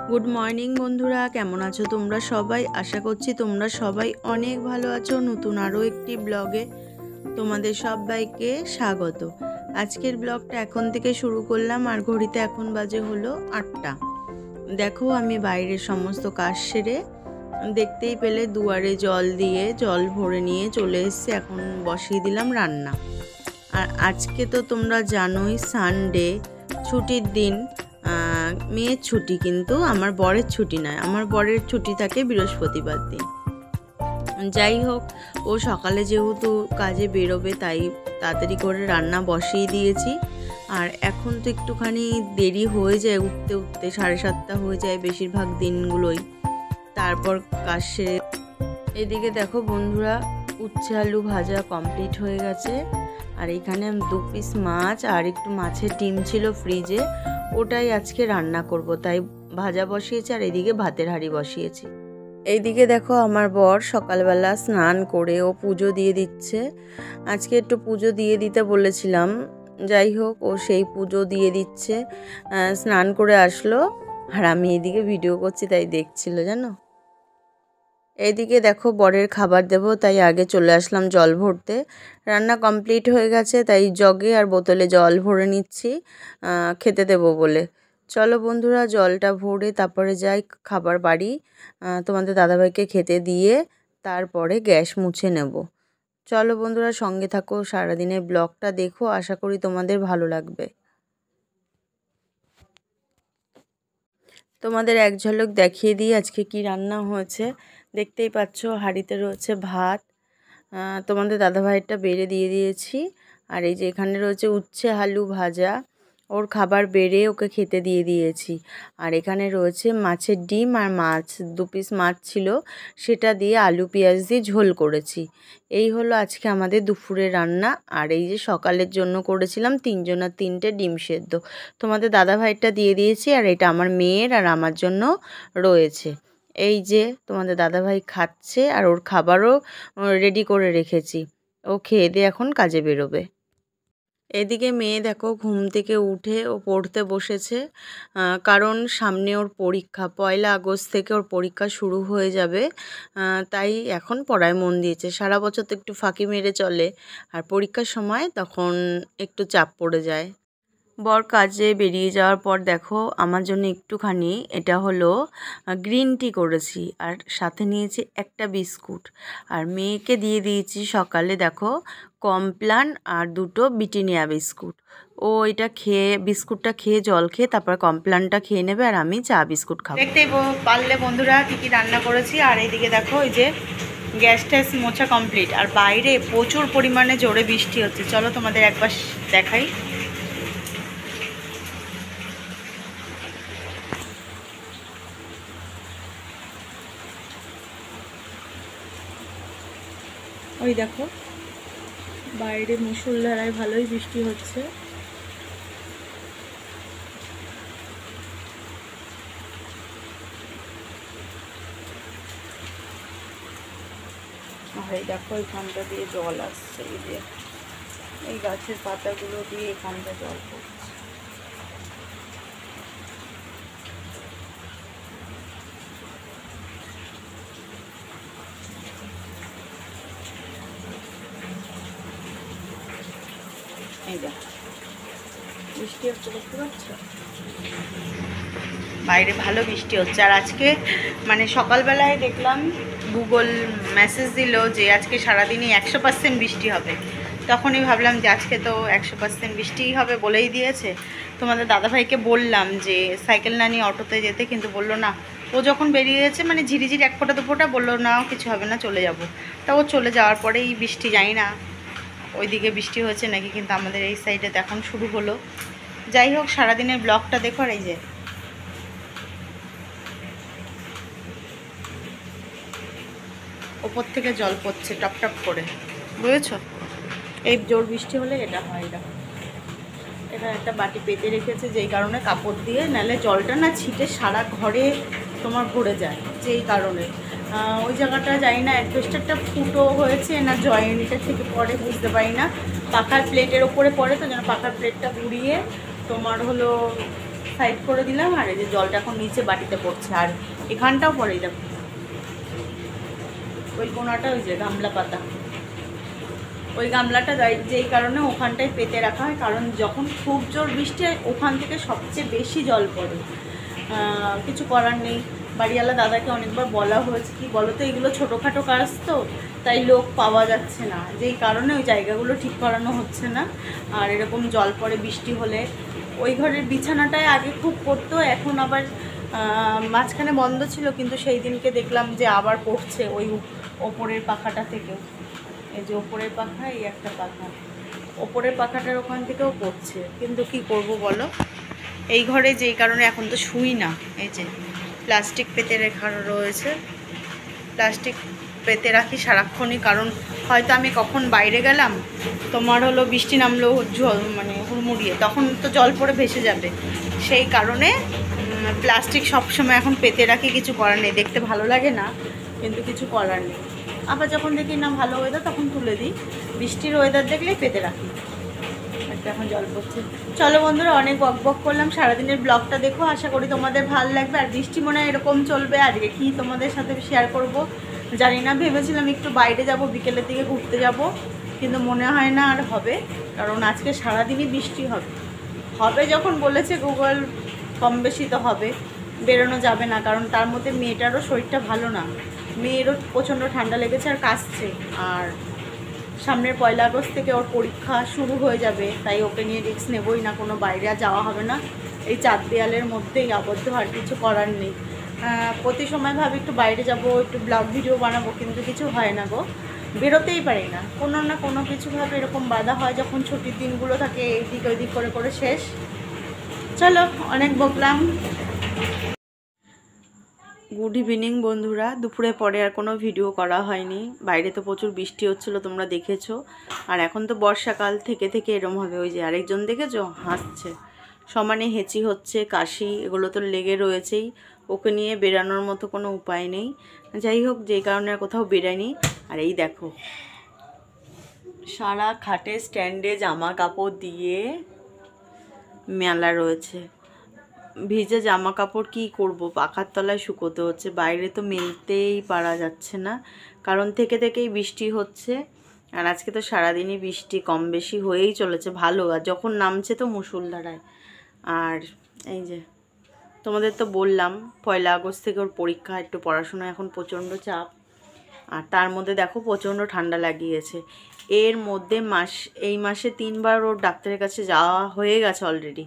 Good morning বন্ধুরা, কেমন আছো তোমরা সবাই? আশা করছি তোমরা সবাই অনেক ভালো আছো। নতুন আরও একটি ব্লগে তোমাদের সবাইকে স্বাগত। আজকের ব্লগটা এখন থেকে শুরু করলাম আর ঘড়িতে এখন বাজে হলো 8টা। দেখো আমি বাইরের সমস্ত কাজ সেরে দেখতেই পেলে দুয়ারে জল দিয়ে জল ভরে নিয়ে চলে এসেছি। এখন বসিয়ে দিলাম রান্না। আর আজকে তো তোমরা জানোই সানডে, ছুটির দিন। মেয়ের ছুটি, কিন্তু আমার বরের ছুটি নয়। আমার বরের ছুটি থাকে বৃহস্পতিবার দিন। যাই হোক, ও সকালে যেহেতু কাজে বেরোবে তাই তাড়াতাড়ি করে রান্না বসিয়ে দিয়েছি। আর এখন তো একটুখানি দেরি হয়ে যায়, উঠতে উঠতে 7:30 হয়ে যায় বেশিরভাগ দিনগুলোই। তারপর কাজ সেরে এদিকে দেখো বন্ধুরা, উচ্ছে আলু ভাজা কমপ্লিট হয়ে গেছে। আর এখানে 2 পিস মাছ আর একটু মাছের ডিম ছিল ফ্রিজে, ওটাই আজকে রান্না করব, তাই ভাজা বসিয়েছি। আর এদিকে ভাতের হাঁড়ি বসিয়েছি। এইদিকে দেখো আমার বর সকালবেলা স্নান করে ও পুজো দিয়ে দিচ্ছে। আজকে একটু পুজো দিয়ে দিতে বলেছিলাম, যাই হোক ও সেই পুজো দিয়ে দিচ্ছে। স্নান করে আসলো আর আমি এদিকে ভিডিও করছি, তাই দেখছিল জানো। এইদিকে দেখো বরের খাবার দেবো, তাই আগে চলে আসলাম জল ভরতে। রান্না কমপ্লিট হয়ে গেছে, তাই জগে আর বোতলে জল ভরে নিচ্ছি খেতে দেবো বলে। চলো বন্ধুরা, জলটা ভরে তারপরে যাই খাবার বাড়ি, তোমাদের দাদাভাইকে খেতে দিয়ে তারপরে গ্যাস মুছে নেব। চলো বন্ধুরা, সঙ্গে থাকো, সারাদিনের ব্লগটা দেখো, আশা করি তোমাদের ভালো লাগবে। তোমাদের এক ঝলক দেখিয়ে দিই আজকে কি রান্না হয়েছে। দেখতেই পাচ্ছ হাঁড়িতে রয়েছে ভাত, তোমাদের দাদাভাইয়েরটা বেড়ে দিয়ে দিয়েছি। আর এই যে এখানে রয়েছে উচ্ছে আলু ভাজা, ওর খাবার বেড়ে ওকে খেতে দিয়ে দিয়েছি। আর এখানে রয়েছে মাছের ডিম আর মাছ, 2 পিস মাছ ছিল, সেটা দিয়ে আলু পেঁয়াজ দিয়ে ঝোল করেছি। এই হলো আজকে আমাদের দুপুরের রান্না। আর এই যে সকালের জন্য করেছিলাম 3 জনের 3টে ডিম সেদ্ধ, তোমাদের দাদাভাইয়েরটা দিয়ে দিয়েছি। আর এটা আমার মেয়ের আর আমার জন্য রয়েছে। এই যে তোমাদের দাদাভাই খাচ্ছে আর ওর খাবারও রেডি করে রেখেছি। ও খেয়ে দিয়ে এখন কাজে বেরোবে। এদিকে মেয়ে দেখো ঘুম থেকে উঠে ও পড়তে বসেছে, কারণ সামনে ওর পরীক্ষা, 1 আগস্ট থেকে ওর পরীক্ষা শুরু হয়ে যাবে। তাই এখন পড়ায় মন দিয়েছে। সারা বছর তো একটু ফাঁকি মেরে চলে, আর পরীক্ষার সময় তখন একটু চাপ পড়ে যায়। বর কাজে বেরিয়ে যাওয়ার পর দেখো আমার জন্য একটুখানি এটা হলো গ্রিন টি করেছি, আর সাথে নিয়েছি একটা বিস্কুট। আর মেয়েকে দিয়ে দিয়েছি সকালে দেখো কমপ্লান আর 2টো ব্রিটানিয়া বিস্কুট। ও এটা খেয়ে, বিস্কুটটা খেয়ে জল খেয়ে তারপর কমপ্লানটা খেয়ে নেবে, আর আমি চা বিস্কুট খাবো। দেখতেই পারলে বন্ধুরা কী কী রান্না করেছি। আর এইদিকে দেখো এই যে গ্যাস ট্যাস মোছা কমপ্লিট, আর বাইরে প্রচুর পরিমাণে জোরে বৃষ্টি হচ্ছে। চলো তোমাদের একবার দেখাই। ওই দেখো বাইরে মুষলধারায় ভালোই বৃষ্টি হচ্ছে। আর এই দেখো এখানটা দিয়ে জল আসছে, এই যে এই গাছের পাতাগুলো দিয়ে এখানটা জল পড়ছে। এই দেখো বৃষ্টি হচ্ছে, দেখতে পাচ্ছ বাইরে ভালো বৃষ্টি হচ্ছে। আর আজকে মানে সকালবেলায় দেখলাম গুগল মেসেজ দিল যে আজকে সারাদিনই 100% বৃষ্টি হবে। তখনই ভাবলাম যে আজকে তো 100% বৃষ্টিই হবে, বলেই দিয়েছে। তোমাদের দাদাভাইকে বললাম যে সাইকেল না নিয়ে অটোতে যেতে, কিন্তু বললো না। ও যখন বেরিয়েছে মানে ঝিরিঝিরি 1 ফোঁটা 2 ফোঁটা, বললো না কিছু হবে না, চলে যাব। তা ও চলে যাওয়ার পরেই বৃষ্টি, জানি না ওইদিকে বৃষ্টি হয়েছে নাকি, কিন্তু আমাদের এই সাইডে এখন শুরু হলো। যাই হোক, সারাদিনের ব্লগটা দেখো। আর এই যে ওপর থেকে জল পড়ছে টপ টপ করে, বুঝেছো? এই জোর বৃষ্টি হলে এটা হয়। না এখানে একটা বাটি পেতে রেখেছে, যেই কারণে কাপড় দিয়ে, নাহলে জলটা না ছিটে সারা ঘরে তোমার ভরে যায়, যেই কারণে। ওই জায়গাটা জানি না অ্যাডভেস্টারটা ফুটো হয়েছে না জয়েন্টের থেকে পরে, বুঝতে পারি না। পাখার প্লেটের ওপরে পড়ে তো, যেন পাখার প্লেটটা ঘুরিয়ে তোমার হলো সাইড করে দিলাম, আর এই যে জলটা এখন নিচে বাটিতে পড়ছে, আর এখানটাও পড়ে যাবে ওই কোনাটা, ওই যে গামলা পাতা, ওই গামলাটা যেই কারণে ওখানটায় পেতে রাখা হয়, কারণ যখন খুব জোর বৃষ্টি হয় ওখান থেকে সবচেয়ে বেশি জল পড়ে। কিছু করার নেই, বাড়িওয়ালা দাদাকে অনেকবার বলা হয়েছে, কি বলো তো, এগুলো ছোটোখাটো কাজ তো, তাই লোক পাওয়া যাচ্ছে না, যেই কারণে ওই জায়গাগুলো ঠিক করানো হচ্ছে না। আর এরকম জল পড়ে বৃষ্টি হলে, ওই ঘরের বিছানাটায় আগে খুব পড়তো, এখন আবার মাঝখানে বন্ধ ছিল, কিন্তু সেই দিনকে দেখলাম যে আবার পড়ছে ওই ওপরের পাখাটা থেকেও। এই যে ওপরের পাখা, এই একটা পাখা, ওপরের পাখাটার ওখান থেকেও পড়ছে, কিন্তু কি করব বলো, এই ঘরে যেই কারণে এখন তো শুই না, এই যে প্লাস্টিক পেতে রাখা রয়েছে, প্লাস্টিক পেতে রাখি সারাক্ষণই, কারণ হয়তো আমি কখন বাইরে গেলাম, তোমার হলো বৃষ্টি নামলো মানে হুড়মুড়িয়ে, তখন তো জল পড়ে ভেসে যাবে, সেই কারণে প্লাস্টিক সবসময় এখন পেতে রাখি, কিছু করার নেই, দেখতে ভালো লাগে না কিন্তু কিছু করার নেই। আবার যখন দেখি না ভালো ওয়েদার তখন তুলে দিই, বৃষ্টির ওয়েদার দেখলেই পেতে রাখি। একটা এখন জল পড়ছে। চলো বন্ধুরা, অনেক বক বক করলাম, সারাদিনের ব্লগটা দেখো, আশা করি তোমাদের ভালো লাগবে। আর বৃষ্টি মনে হয় এরকম চলবে, আজকে কি তোমাদের সাথে শেয়ার করব জানি না, ভেবেছিলাম একটু বাইরে যাব, বিকেলের দিকে ঘুরতে যাব, কিন্তু মনে হয় না আর হবে, কারণ আজকে সারাদিনই বৃষ্টি হবে। হবে যখন বলেছে গুগল, কম বেশি তো হবে, বেরোনো যাবে না, কারণ তার মধ্যে মেয়েটারও শরীরটা ভালো না, মেয়েরও প্রচণ্ড ঠান্ডা লেগেছে আর কাশছে, আর সামনের 1 আগস্ট থেকে ওর পরীক্ষা শুরু হয়ে যাবে, তাই ওকে নিয়ে রিস্ক নেবই না, কোনো বাইরে আর যাওয়া হবে না, এই 4 দেয়ালের মধ্যেই আবদ্ধ, আর কিছু করার নেই। প্রতি সময় ভাবি একটু বাইরে যাব, একটু ব্লগ ভিডিও বানাবো, কিন্তু কিছু হয় না গো, বেরোতেই পারি না, কোনো না কোনো কিছুভাবে এরকম বাধা হয়, যখন ছুটির দিনগুলো থাকে এইদিক ওইদিক করে করে শেষ। চলো, অনেক বকলাম। গুড ইভিনিং বন্ধুরা, দুপুরে পরে আর কোনো ভিডিও করা হয়নি, বাইরে তো প্রচুর বৃষ্টি হচ্ছিলো, তোমরা দেখেছো, আর এখন তো বর্ষাকাল থেকে থেকে এরম হবে, ওই যে আরেকজন দেখেছো হাসছে, সমানে হেঁচি হচ্ছে, কাশি, এগুলো তো লেগে রয়েছেই, ওকে নিয়ে বেরানোর মতো কোনো উপায় নেই, যাই হোক, যেই কারণে আর কোথাও বেরাইনি। আর এই দেখো, সারা খাটে স্ট্যান্ডে জামা কাপড় দিয়ে মেলা রয়েছে, ভিজে জামা কাপড় কী করব, পাখার তলায় শুকোতে হচ্ছে, বাইরে তো মেলতেই পারা যাচ্ছে না, কারণ থেকে থেকেই বৃষ্টি হচ্ছে, আর আজকে তো সারাদিনই বৃষ্টি কম বেশি হয়েই চলেছে, ভালো, আর যখন নামছে তো মুষলধারায়। আর এই যে তোমাদের তো বললাম 1 আগস্ট থেকে ওর পরীক্ষা, একটু পড়াশোনা এখন প্রচণ্ড চাপ, আর তার মধ্যে দেখো প্রচণ্ড ঠান্ডা লাগিয়েছে, এর মধ্যে এই মাসে 3 বার ওর ডাক্তারের কাছে যাওয়া হয়ে গেছে অলরেডি,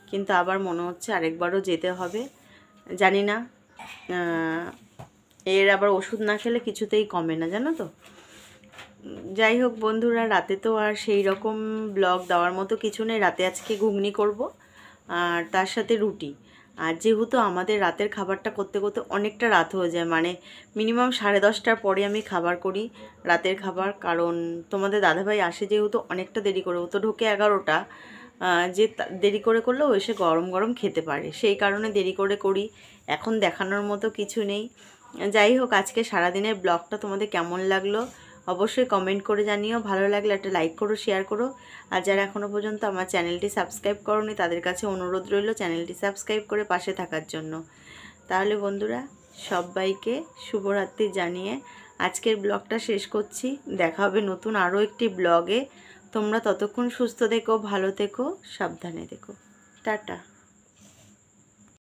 কিন্তু আবার মনে হচ্ছে আরেকবারও যেতে হবে, জানি না, এর আবার ওষুধ না খেলে কিছুতেই কমে না, জানো তো। যাই হোক বন্ধুরা, রাতে তো আর সেই রকম ব্লগ দেওয়ার মতো কিছু নেই, রাতে আজকে ঘুগনি করব, আর তার সাথে রুটি, আর যেহেতু আমাদের রাতের খাবারটা করতে করতে অনেকটা রাত হয়ে যায়, মানে মিনিমাম 10:30টার পরে আমি খাবার করি রাতের খাবার, কারণ তোমাদের দাদাভাই আসে যেহেতু অনেকটা দেরি করে, ও তো ঢোকে 11টা, যে দেরি করে করলেও এসে গরম গরম খেতে পারে, সেই কারণে দেরি করে করি, এখন দেখানোর মতো কিছু নেই। যাই হোক, আজকে সারাদিনের ব্লগটা তোমাদের কেমন লাগলো অবশ্যই কমেন্ট করে জানিও, ভালো লাগলে একটা লাইক করো, শেয়ার করো, আর যারা এখনও পর্যন্ত আমার চ্যানেলটি সাবস্ক্রাইব করোনি তাদের কাছে অনুরোধ রইল চ্যানেলটি সাবস্ক্রাইব করে পাশে থাকার জন্য। তাহলে বন্ধুরা, সবাইকে শুভরাত্রি জানিয়ে আজকের ব্লগটা শেষ করছি, দেখা হবে নতুন আরও একটি ব্লগে, তোমরা ততক্ষণ সুস্থ থেকো, ভালো থেকো, সাবধানে থেকো, টাটা।